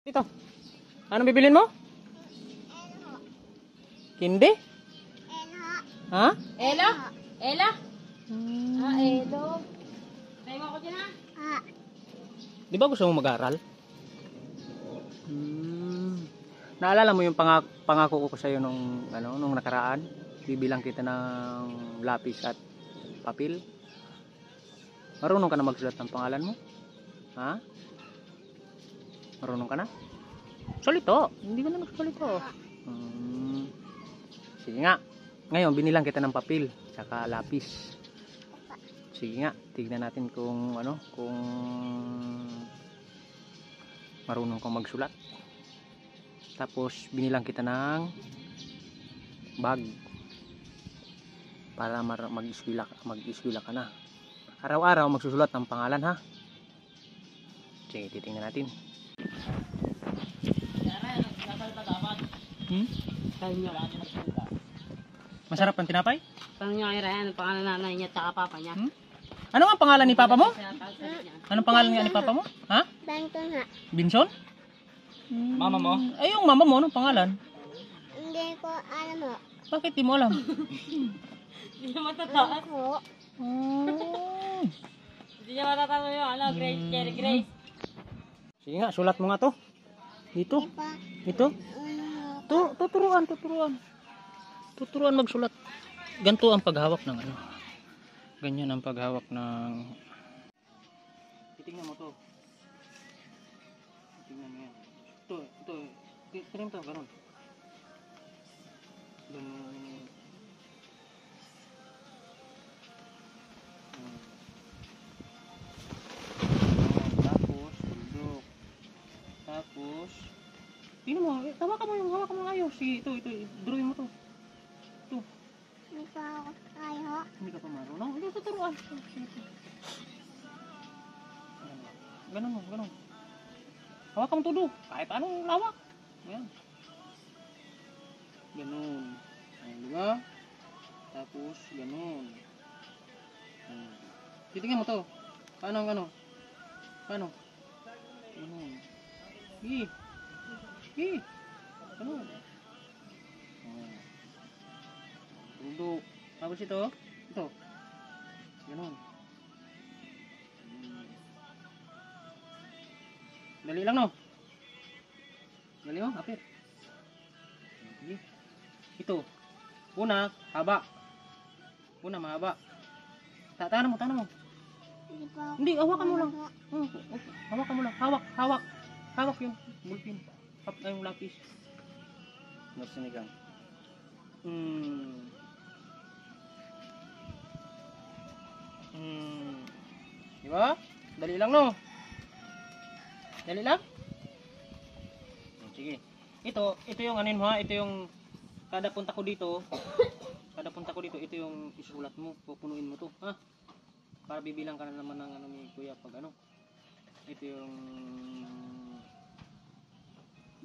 Dito. Anong bibilin mo? Kindi? Ha? Elo? Elo? Ah, Elo. Tayo mo ako dyan ha? Di ba gusto mo mag-aral? Naalala mo yung pangako ko sa'yo nung nakaraan? Bibilang kita ng lapis at papel. Marunong ka na magsulat ng pangalan mo? Ha? Marunong ka na? Salito. Hindi ka na nagsalito. Sige nga. Ngayon, binilang kita ng papel. Tsaka lapis. Sige nga. Tignan natin kung kung marunong kang magsulat. Tapos, binilang kita ng bag. Para mag-iskwela ka na. Araw-araw magsusulat ng pangalan, ha? Sige, titingnan natin. Masarap ang tinapay? Paano nyo kay Ryan? Ang pangalan ng nanay niya at saka papa niya? Ano ang pangalan ni papa mo? Anong pangalan nga ni papa mo? Ha? Benton ha. Binson? Mama mo? Ay, yung mama mo, anong pangalan? Hindi ko alam ho. Bakit di mo alam? Hindi niya matataas. Ho. Hindi niya matataas yung Grace, Cherry Grace. Sige nga, sulat mo nga to. Dito. Pa. Ito. Tuturuan. Tuturuan magsulat. Ganito ang paghawak ng Ganyan ang paghawak ng... Titingnan mo to. Titingnan mo yan. Ito. Titingnan mo to, ganun. Ganun. Tapos, tuldok. Tapos, tingnan mo, hawakan mo ayos. Sige, ito, drawing mo to. Ito. Hindi ko ako kaya ho. Hindi ka pa marunong. Ito, tuturuan. Ganun mo. Hawakan mo todo. Kahit anong lawak. Ayan. Ganun. Ayan, diba? Tapos, ganun. Titingnan mo to. Paano? Ganun. Ganun. Tuldok. Tapos ito. Ganun. Dali lang, no? Dali mo, apit. Sige. Ito. Una, haba. Mahaba. Tangan mo. Hindi ko ako. Hindi, hawakan mo lang. Hawakan mo lang. Hawak yung bulpin. Yung lapis. Mas sinigang. Diba? Dali lang, no? Dali lang? Sige. Ito yung mo ha. Ito yung kada punta ko dito, ito yung isulat mo. Pupunuin mo to, ha? Para bibilang ka na naman ng ni Kuya pag ito yung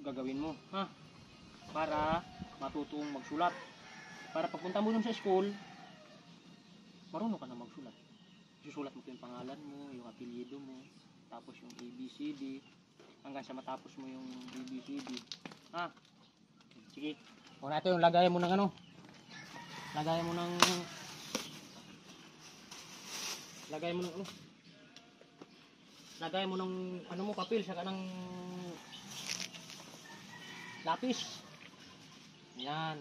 gagawin mo, ha? Para matutong magsulat. Para pagpunta mo dun sa school, marunong ka na magsulat. Susulat mo yung pangalan mo, yung apelyido mo, tapos yung ABCD, hanggang sa matapos mo yung ABCD. Ha? Sige. Una ito yung lagayan mo ng Lagayan mo ng papel, saka ng lapis. Yan.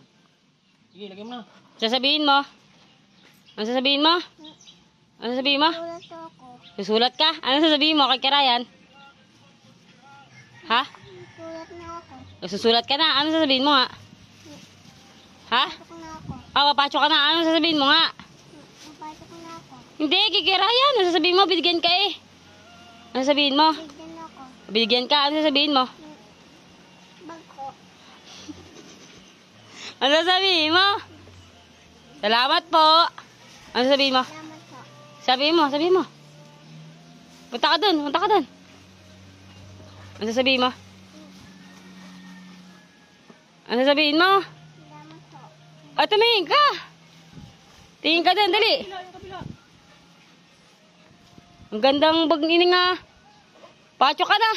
Sige, lagay mo na. Sasabihin mo? Ano sasabihin mo? Sulat ako. Susulat ka? Ano sasabihin mo kay Karayan? Ha? Sulat na ako. Susulat ka na? Ano sasabihin mo nga? Ha? Pasok na ako. Papacho ka na? Ano sasabihin mo nga? Pasok na ako. Hindi, kay Karayan. Ano sasabihin mo? Bigyan ka eh. Ano sasabihin mo? Bigyan ako. Bigyan ka? Ano sasabihin mo? Bag ko. Ano sasabihin mo? Salamat po. Ano sasabihin mo? Salamat po. Sabihin mo. Punta ka dun. Ano sasabihin mo? Salamat po. Tumingin ka. Tingin ka dun, dali. Ang gandang bag ini nga. Pacho ka na.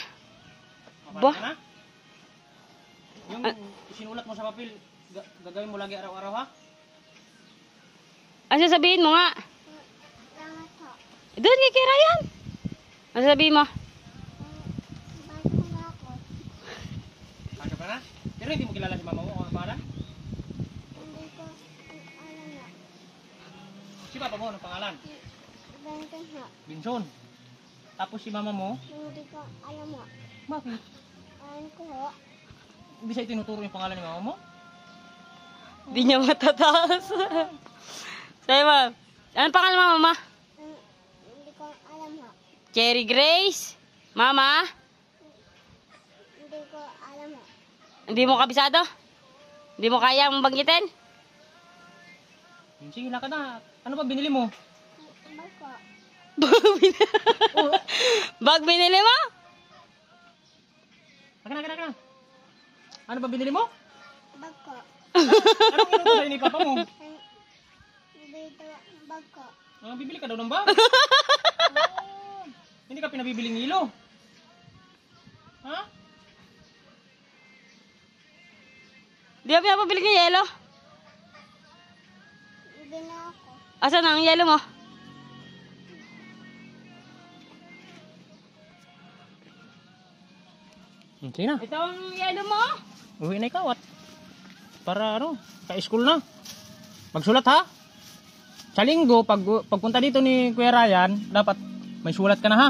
Ba? Yung sinulat mo sa papel, gagawin mo lagi araw-araw ha? Ano sasabihin mo nga? Salamat po. Doon kay Ryan. Ano sasabihin mo? Bago ko na ako. Ano ka na? Pero hindi mo kilala si mama mo o ano pangalan? Hindi ko alam na. Si papa mo, ano pangalan? Ganito na. Binson. Tapos si mama mo, Hindi ko alam mo. bakit? Alam ko ho. Hindi siya itinuturo yung pangalan ni mama mo? Hmm. Hindi niya matataas. Sabi mo, anong pangalan mo, mama? Hindi ko alam ho. Cherry Grace? Mama? Hindi ko alam ho. Hindi mo kabisado? Hindi mo kayang banggitin? Sige, lakad na. Ano ba binili mo? Bago. Bag binili mo? Akin na. Ano ba binili mo? Bago. Anong inuto sa'yo ni papa mo? Dito, bago. Bibili ka daw ng bag? Hindi ka pinabibiling hilo. Ha? Di ba pinapabili ng yelo? Hindi na ako. Asan ang yelo mo? Sige na. Ito ang yelo mo? Uwi na ikaw at para ka-school na. Magsulat ha? Sa linggo, pagpunta dito ni Kuya Ryan, dapat may sulat ka na ha?